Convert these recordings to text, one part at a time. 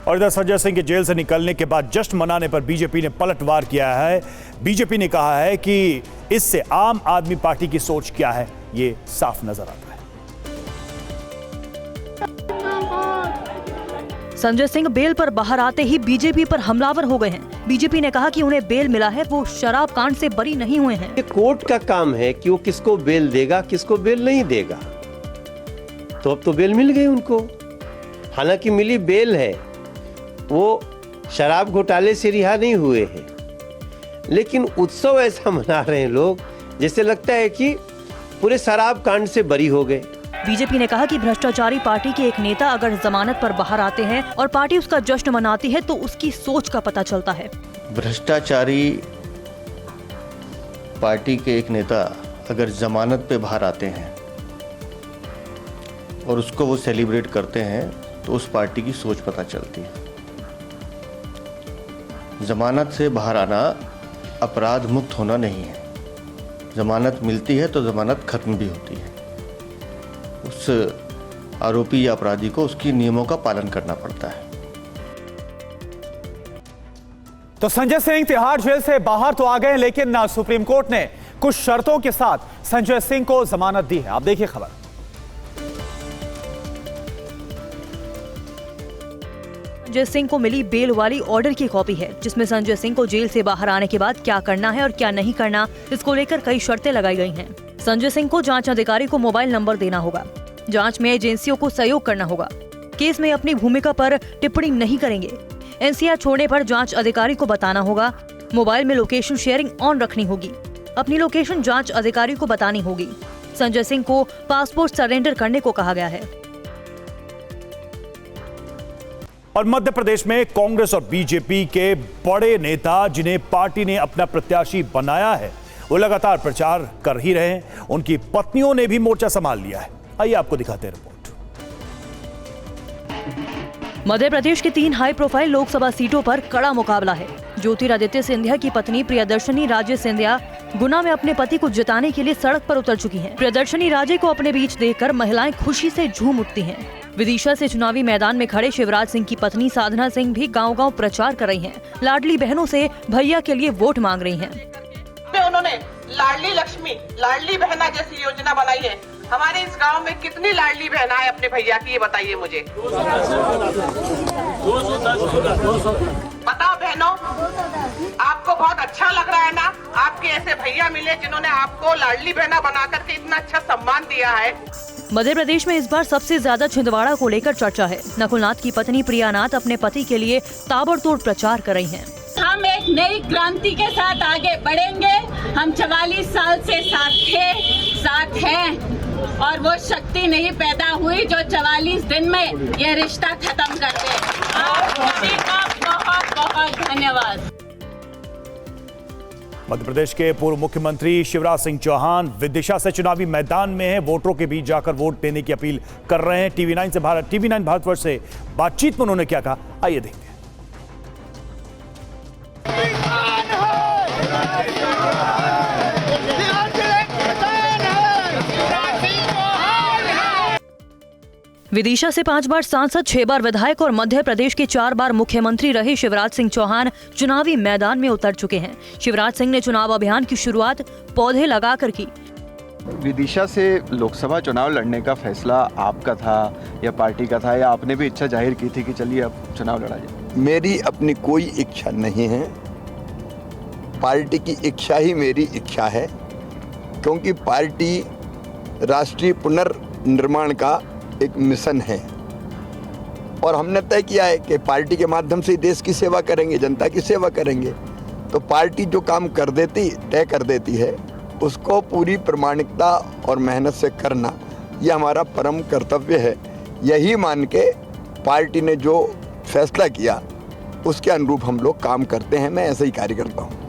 और इधर संजय सिंह के जेल से निकलने के बाद जश्न मनाने पर बीजेपी ने पलटवार किया है। बीजेपी ने कहा है कि इससे आम आदमी पार्टी की सोच क्या है ये साफ नजर आता है। संजय सिंह बेल पर बाहर आते ही बीजेपी पर हमलावर हो गए हैं। बीजेपी ने कहा कि उन्हें बेल मिला है, वो शराब कांड से बरी नहीं हुए हैं। ये कोर्ट का काम है कि वो किसको बेल देगा, किसको बेल नहीं देगा। तो अब तो बेल मिल गई उनको, हालांकि मिली बेल है, वो शराब घोटाले से रिहा नहीं हुए हैं, लेकिन उत्सव ऐसा मना रहे हैं लोग जैसे लगता है कि पूरे शराब कांड से बरी हो गए। बीजेपी ने कहा कि भ्रष्टाचारी पार्टी के एक नेता अगर जमानत पर बाहर आते हैं और पार्टी उसका जश्न मनाती है तो उसकी सोच का पता चलता है। भ्रष्टाचारी पार्टी के एक नेता अगर जमानत पे बाहर आते हैं और उसको वो सेलिब्रेट करते हैं तो उस पार्टी की सोच पता चलती है। जमानत से बाहर आना अपराध मुक्त होना नहीं है। जमानत मिलती है तो जमानत खत्म भी होती है। उस आरोपी या अपराधी को उसकी नियमों का पालन करना पड़ता है। तो संजय सिंह तिहाड़ जेल से बाहर तो आ गए, लेकिन सुप्रीम कोर्ट ने कुछ शर्तों के साथ संजय सिंह को जमानत दी है। आप देखिए खबर। संजय सिंह को मिली बेल वाली ऑर्डर की कॉपी है, जिसमें संजय सिंह को जेल से बाहर आने के बाद क्या करना है और क्या नहीं करना, इसको लेकर कई शर्तें लगाई गई हैं। संजय सिंह को जांच अधिकारी को मोबाइल नंबर देना होगा, जांच में एजेंसियों को सहयोग करना होगा, केस में अपनी भूमिका पर टिप्पणी नहीं करेंगे, एनसीआर छोड़ने पर जांच अधिकारी को बताना होगा, मोबाइल में लोकेशन शेयरिंग ऑन रखनी होगी, अपनी लोकेशन जांच अधिकारी को बतानी होगी। संजय सिंह को पासपोर्ट सरेंडर करने को कहा गया है। और मध्य प्रदेश में कांग्रेस और बीजेपी के बड़े नेता जिन्हें पार्टी ने अपना प्रत्याशी बनाया है वो लगातार प्रचार कर ही रहे हैं। उनकी पत्नियों ने भी मोर्चा संभाल लिया है। आइए आपको दिखाते हैं रिपोर्ट। मध्य प्रदेश की 3 हाई प्रोफाइल लोकसभा सीटों पर कड़ा मुकाबला है। ज्योतिरादित्य सिंधिया की पत्नी प्रियदर्शनी राजे सिंधिया गुना में अपने पति को जिताने के लिए सड़क पर उतर चुकी हैं। प्रियदर्शनी राजे को अपने बीच देखकर महिलाएं खुशी से झूम उठती हैं। विदिशा से चुनावी मैदान में खड़े शिवराज सिंह की पत्नी साधना सिंह भी गांव-गांव प्रचार कर रही हैं। लाडली बहनों से भैया के लिए वोट मांग रही हैं। उन्होंने लाडली लक्ष्मी, लाडली बहना जैसी योजना बनाई है। हमारे इस गांव में कितनी लाडली बहना है अपने भैया की, ये बताइए मुझे। बताओ बहनों, आपको बहुत अच्छा लग रहा है ना, आपके ऐसे भैया मिले जिन्होंने आपको लाडली बहना बना करके इतना अच्छा सम्मान दिया है। मध्य प्रदेश में इस बार सबसे ज्यादा छिंदवाड़ा को लेकर चर्चा है। नकुलनाथ की पत्नी प्रियानाथ अपने पति के लिए ताबड़तोड़ प्रचार कर रही हैं। हम एक नई क्रांति के साथ आगे बढ़ेंगे। हम 44 साल से साथ थे, साथ हैं, और वो शक्ति नहीं पैदा हुई जो 44 दिन में ये रिश्ता खत्म कर दे। आप सभी का बहुत बहुत धन्यवाद। मध्य प्रदेश के पूर्व मुख्यमंत्री शिवराज सिंह चौहान विदिशा से चुनावी मैदान में हैं। वोटरों के बीच जाकर वोट देने की अपील कर रहे हैं। टीवी 9 भारतवर्ष से बातचीत में उन्होंने क्या कहा, आइए देखते हैं। विदिशा से 5 बार सांसद, 6 बार विधायक और मध्य प्रदेश के 4 बार मुख्यमंत्री रहे शिवराज सिंह चौहान चुनावी मैदान में उतर चुके हैं। शिवराज सिंह ने चुनाव अभियान की शुरुआत पौधे लगाकर की। विदिशा से लोकसभा चुनाव लड़ने का फैसला आपका था या पार्टी का था, या आपने भी इच्छा जाहिर की थी कि चलिए अब चुनाव लड़ा जाए? मेरी अपनी कोई इच्छा नहीं है, पार्टी की इच्छा ही मेरी इच्छा है, क्योंकि पार्टी राष्ट्रीय पुनर्निर्माण का एक मिशन है और हमने तय किया है कि पार्टी के माध्यम से देश की सेवा करेंगे, जनता की सेवा करेंगे। तो पार्टी जो काम कर देती, तय कर देती है, उसको पूरी प्रामाणिकता और मेहनत से करना ये हमारा परम कर्तव्य है। यही मान के पार्टी ने जो फैसला किया उसके अनुरूप हम लोग काम करते हैं। मैं ऐसे ही कार्य करता हूँ।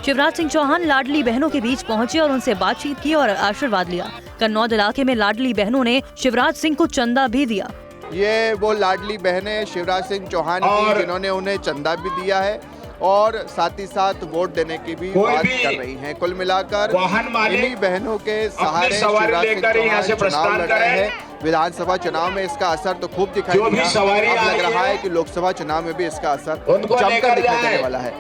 शिवराज सिंह चौहान लाडली बहनों के बीच पहुंचे और उनसे बातचीत की और आशीर्वाद लिया। कन्नौज इलाके में लाडली बहनों ने शिवराज सिंह को चंदा भी दिया। ये वो लाडली बहनें शिवराज सिंह चौहान की जिन्होंने उन्हें चंदा भी दिया है और साथ ही साथ वोट देने की भी बात कर रही हैं। कुल मिलाकर इन्हीं बहनों के सहारे शिवराज सिंह चौहान चुनाव लड़ रहे हैं। विधानसभा चुनाव में इसका असर तो खूब दिखाई दिया, अब लग रहा है कि लोकसभा चुनाव में भी इसका असर जमकर दिखाई देने वाला है।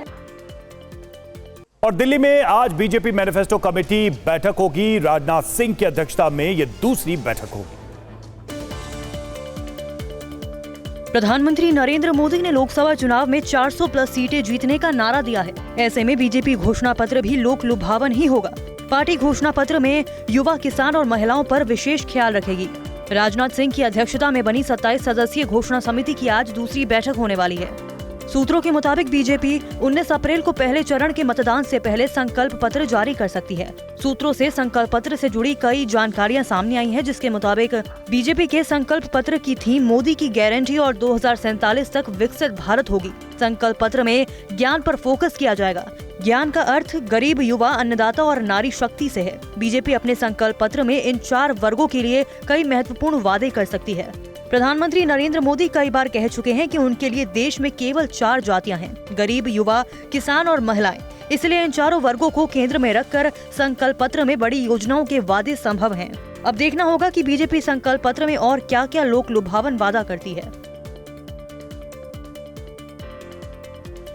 और दिल्ली में आज बीजेपी मैनिफेस्टो कमेटी बैठक होगी। राजनाथ सिंह की अध्यक्षता में यह दूसरी बैठक होगी। प्रधानमंत्री नरेंद्र मोदी ने लोकसभा चुनाव में 400 प्लस सीटें जीतने का नारा दिया है। ऐसे में बीजेपी घोषणा पत्र भी लोक लुभावन ही होगा। पार्टी घोषणा पत्र में युवा, किसान और महिलाओं पर विशेष ख्याल रखेगी। राजनाथ सिंह की अध्यक्षता में बनी 27 सदस्यीय घोषणा समिति की आज दूसरी बैठक होने वाली है। सूत्रों के मुताबिक बीजेपी 19 अप्रैल को पहले चरण के मतदान से पहले संकल्प पत्र जारी कर सकती है। सूत्रों से संकल्प पत्र से जुड़ी कई जानकारियां सामने आई हैं, जिसके मुताबिक बीजेपी के संकल्प पत्र की थीम मोदी की गारंटी और 2047 तक विकसित भारत होगी। संकल्प पत्र में ज्ञान पर फोकस किया जाएगा। ज्ञान का अर्थ गरीब, युवा, अन्नदाता और नारी शक्ति से है। बीजेपी अपने संकल्प पत्र में इन 4 वर्गों के लिए कई महत्वपूर्ण वादे कर सकती है। प्रधानमंत्री नरेंद्र मोदी कई बार कह चुके हैं कि उनके लिए देश में केवल 4 जातियां हैं: गरीब, युवा, किसान और महिलाएं। इसलिए इन चारों वर्गों को केंद्र में रखकर संकल्प पत्र में बड़ी योजनाओं के वादे संभव हैं। अब देखना होगा कि बीजेपी संकल्प पत्र में और क्या क्या लोक लुभावन वादा करती है।